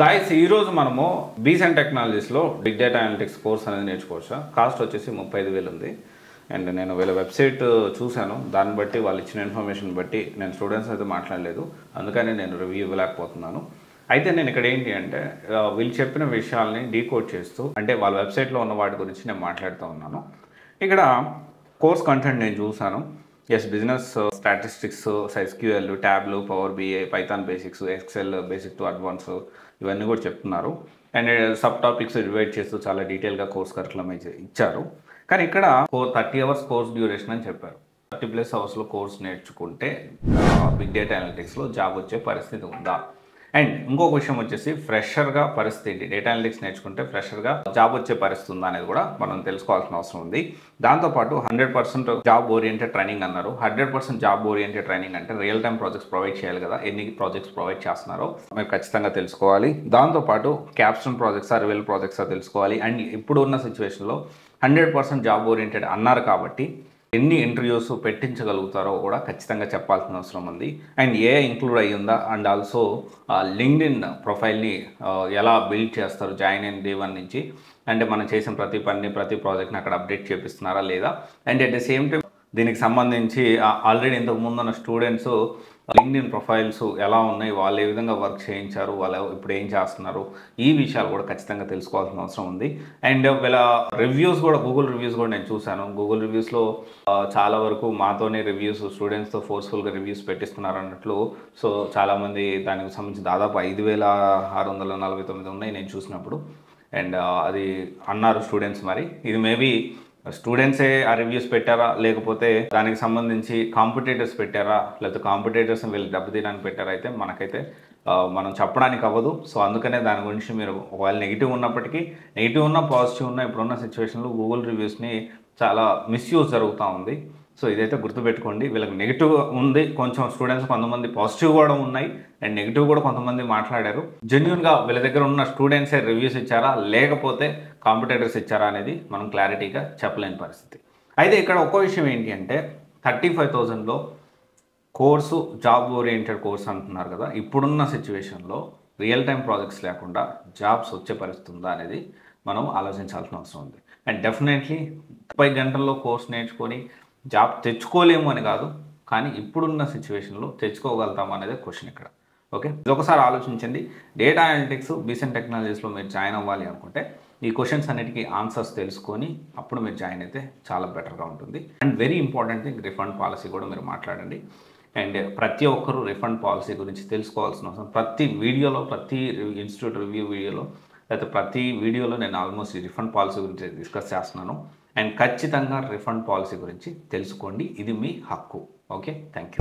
Guys ఈ రోజు మనము బీసెంట్ టెక్నాలజీస్లో బిగ్ డేటా అనలిటిక్స్ కోర్స్ అనేది నేర్చుకోవచ్చు. కాస్ట్ వచ్చేసి 35,000 ఉంది. అండ్ నేను వీళ్ళ వెబ్సైట్ చూశాను. దాన్ని బట్టి వాళ్ళు ఇచ్చిన ఇన్ఫర్మేషన్ బట్టి నేను స్టూడెంట్స్ అయితే మాట్లాడలేదు, అందుకని నేను రివ్యూ ఇవ్వలేకపోతున్నాను. అయితే నేను ఇక్కడ ఏంటి అంటే వీళ్ళు చెప్పిన విషయాల్ని డీకోడ్ చేస్తూ, అంటే వాళ్ళ వెబ్సైట్లో ఉన్న వాటి గురించి నేను మాట్లాడుతూ ఉన్నాను. ఇక్కడ కోర్స్ కంటెంట్ నేను చూశాను. Business statistics, SQL, Tableau, power BI, Python basics, Excel basic to advance ఇవన్నీ కూడా చెప్తున్నారు. అండ్ సబ్ టాపిక్స్ డివైడ్ చేస్తూ చాలా డీటెయిల్గా కోర్స్ కరికులం ఇచ్చారు. కానీ ఇక్కడ 30 అవర్స్ కోర్స్ డ్యూరేషన్ అని చెప్పారు. 30+ అవర్స్లో కోర్స్ నేర్చుకుంటే బిగ్ డేటా అనలిటిక్స్లో జాబ్ వచ్చే పరిస్థితి ఉందా? అండ్ ఇంకొక విషయం వచ్చేసి ఫ్రెషర్గా పరిస్థితి, డేటా అనలిటిక్స్ నేర్చుకుంటే ఫ్రెషర్గా జాబ్ వచ్చే పరిస్థితి ఉందా అనేది కూడా మనం తెలుసుకోవాల్సిన అవసరం ఉంది. దాంతోపాటు 100% జాబ్ ఓరియంటెడ్ ట్రైనింగ్ అన్నారు. 100% జాబ్ ఓరియంటెడ్ ట్రైనింగ్ అంటే రియల్ టైమ్ ప్రాజెక్ట్స్ ప్రొవైడ్ చేయాలి కదా. ఎన్ని ప్రాజెక్ట్స్ ప్రొవైడ్ చేస్తున్నారో మీరు ఖచ్చితంగా తెలుసుకోవాలి. దాంతోపాటు క్యాప్స్టోన్ ప్రాజెక్ట్సా, రివెల్ ప్రాజెక్ట్సా తెలుసుకోవాలి. అండ్ ఇప్పుడు ఉన్న సిచ్యువేషన్లో 100% జాబ్ ఓరియంటెడ్ అన్నారు కాబట్టి ఎన్ని ఇంటర్వ్యూస్ పెట్టించగలుగుతారో కూడా ఖచ్చితంగా చెప్పాల్సిన అవసరం ఉంది. అండ్ ఏఐ ఇంక్లూడ్ అయ్యిందా, అండ్ ఆల్సో లింక్డ్ఇన్ ప్రొఫైల్ని ఎలా బిల్డ్ చేస్తారు జాయిన్ అయిన డే 1 నుంచి, అంటే మనం చేసిన ప్రతి పని, ప్రతి ప్రాజెక్ట్ని అక్కడ అప్డేట్ చేపిస్తున్నారా లేదా. And at the same time దీనికి సంబంధించి ఆల్రెడీ ఇంతకు ముందు ఉన్న స్టూడెంట్స్ లింక్డ్ఇన్ ప్రొఫైల్స్ ఎలా ఉన్నాయి, వాళ్ళు ఏ విధంగా వర్క్ చేయించారు, వాళ్ళు ఇప్పుడు ఏం చేస్తున్నారు, ఈ విషయాలు కూడా ఖచ్చితంగా తెలుసుకోవాల్సిన అవసరం ఉంది. అండ్ వీళ్ళ రివ్యూస్ కూడా, గూగుల్ రివ్యూస్ కూడా నేను చూశాను. గూగుల్ రివ్యూస్లో చాలా వరకు మాతోనే రివ్యూస్, స్టూడెంట్స్తో ఫోర్స్ఫుల్గా రివ్యూస్ పెట్టిస్తున్నారు అన్నట్లు. సో చాలామంది దానికి సంబంధించి దాదాపు 5,649 ఉన్నాయి నేను చూసినప్పుడు. అండ్ అది అన్నారు స్టూడెంట్స్. మరి ఇది మేబీ స్టూడెంట్సే ఆ రివ్యూస్ పెట్టారా, లేకపోతే దానికి సంబంధించి కాంపిటేటర్స్ పెట్టారా, లేకపోతే కాంపిటేటర్స్ని వీళ్ళు దెబ్బతీయడానికి పెట్టారా అయితే మనకైతే మనం చెప్పడానికి అవ్వదు. సో అందుకనే దాని గురించి మీరు ఒకవేళ నెగిటివ్ ఉన్నప్పటికీ, నెగిటివ్ ఉన్న పాజిటివ్ ఉన్న ఇప్పుడున్న సిచ్యువేషన్లో గూగుల్ రివ్యూస్ని చాలా మిస్యూజ్ జరుగుతూ ఉంది. సో ఇదైతే గుర్తుపెట్టుకోండి. వీళ్ళకి నెగిటివ్ ఉంది కొంచెం, స్టూడెంట్స్ కొంతమంది పాజిటివ్ కూడా ఉన్నాయి, అండ్ నెగిటివ్ కూడా కొంతమంది మాట్లాడారు. జెన్యున్గా వీళ్ళ దగ్గర ఉన్న స్టూడెంట్సే రివ్యూస్ ఇచ్చారా, లేకపోతే కాంపిటేటర్స్ ఇచ్చారా అనేది మనం క్లారిటీగా చెప్పలేని పరిస్థితి. అయితే ఇక్కడ ఒక్కో విషయం ఏంటి అంటే 35,000లో కోర్సు జాబ్ ఓరియంటెడ్ కోర్స్ అంటున్నారు కదా. ఇప్పుడున్న సిచ్యువేషన్లో రియల్ టైం ప్రాజెక్ట్స్ లేకుండా జాబ్స్ వచ్చే పరిస్థితి ఉందా అనేది మనం ఆలోచించాల్సిన అవసరం ఉంది. అండ్ డెఫినెట్లీ 30 గంటల్లో కోర్స్ నేర్చుకొని జాబ్ తెచ్చుకోలేము అని కాదు, కానీ ఇప్పుడున్న సిచ్యువేషన్లో తెచ్చుకోగలుగుతాం అనేది క్వశ్చన్ ఇక్కడ. ఓకే, ఇది ఒకసారి ఆలోచించండి. డేటా అనలిటిక్స్ బీసెంట్ టెక్నాలజీస్లో మీరు జాయిన్ అవ్వాలి అనుకుంటే ఈ క్వశ్చన్స్ అన్నిటికీ ఆన్సర్స్ తెలుసుకొని అప్పుడు మీరు జాయిన్ అయితే చాలా బెటర్గా ఉంటుంది. And very important thing, refund policy కూడా మీరు మాట్లాడండి. అండ్ ప్రతి ఒక్కరూ రిఫండ్ పాలసీ గురించి తెలుసుకోవాల్సిన అవసరం. ప్రతి వీడియోలో, ప్రతి ఇన్స్టిట్యూట్ రివ్యూ వీడియోలో, లేకపోతే ప్రతి వీడియోలో నేను ఆల్మోస్ట్ ఈ రిఫండ్ పాలసీ గురించి డిస్కస్ చేస్తున్నాను. అండ్ ఖచ్చితంగా రిఫండ్ పాలసీ గురించి తెలుసుకోండి, ఇది మీ హక్కు. Okay, thank you.